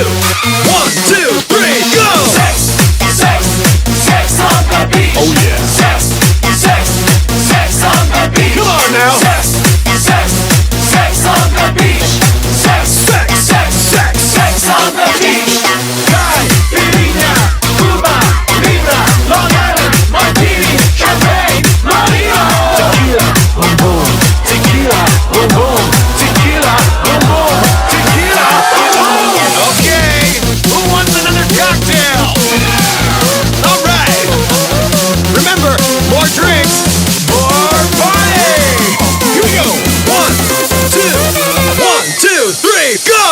two. 1, 2, 3, go! Sex, sex, sex on the beach. Oh yeah. Sex, sex, sex on the beach. Come on now. Sex, sex, sex on the beach. Sex, Sex, sex, sex. sex on the beach. Caipirinha, Cuba, Libra, Long Island, Martini, Champagne, Marino. Tequila, boom boom. Tequila, boom boom. Tequila, boom boom. Tequila, boom boom. Okay, who wants another cocktail? All right. Remember, more drinks, more party. Here we go. 1, 2, 1, 2, 3, go!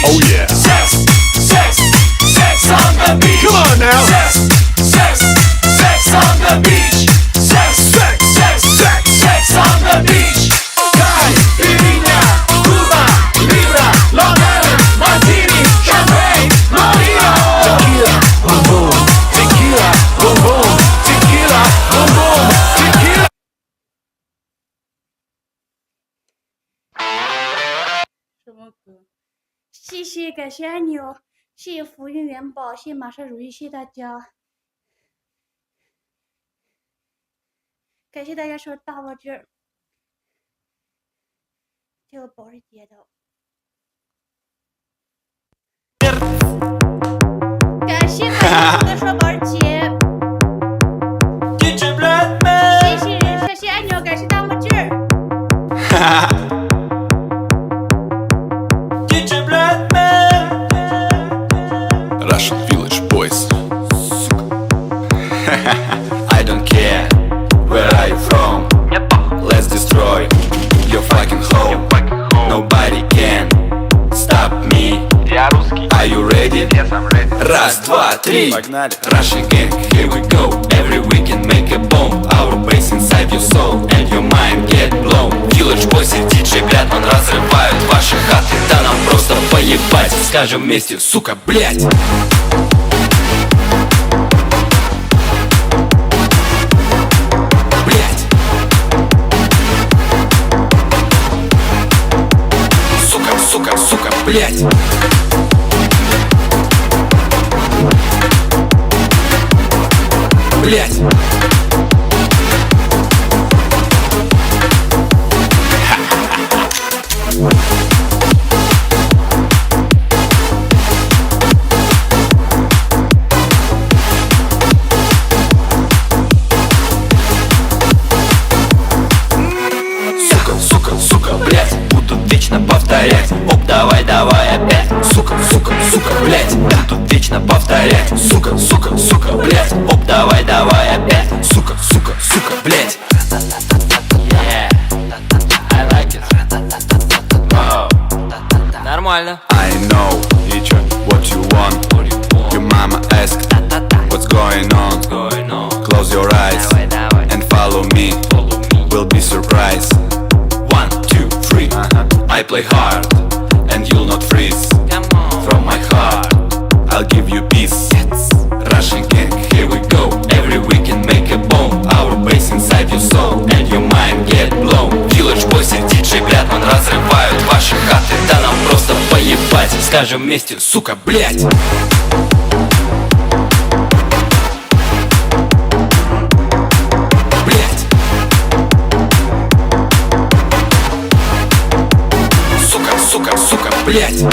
Oh yeah. Sex, sex, sex on the beach. Come on now. Sex, sex, sex on the beach. Sex, Sex, sex, sex. sex on the beach. Caipirinha, Cuba, Libra, Long Island, Martini, Champagne, Marino. Tequila, boom boom. Tequila, boom boom. Tequila, boom boom. Tequila. 什么歌？谢谢，感谢按钮，谢谢福运元宝，谢谢马上如意，谢谢大家，感谢大家说大爆劲儿，这个宝是接的，感谢马上说宝儿姐，谢谢人设，谢谢按钮，感谢大爆劲儿。 Russian Village Boys. I don't care where are you from. Let's destroy your fucking home. Nobody can stop me. Are you ready? Раз, два, три. Russian gang, here we go. Every weekend make a bomb. Our bass inside your soul and your mind get blown. Village Boys и DJ Batman разрывают ваши хаты. Да нам просто поебать. Скажем вместе, сука, блять. Блять. Сука, сука, сука, блять. Блять. Сука, сука, сука, блять. Буду вечно повторять. Оп, давай, давай опять. Сука, сука, сука, блять. Буду вечно повторять. Сука, сука, сука, блять. Оп, давай, давай опять. Сука, сука, сука, блять. Yeah, I like it. Wow. Нормально. I know, teacher, what you want. Your mama asked, what's going on? Close your eyes and follow me. We'll be surprised. 1, 2, 3. I play hard and you'll not freeze. From my heart, I'll give you peace. Russian gang, here we go. Every weekend make a bomb. Our bass inside your soul and your mind get blown. Village Boys и DJ Batman разрывают ваши хаты. Да нам просто поебать. Скажем вместе, сука, блять. Блять. Сука, сука, сука, блять.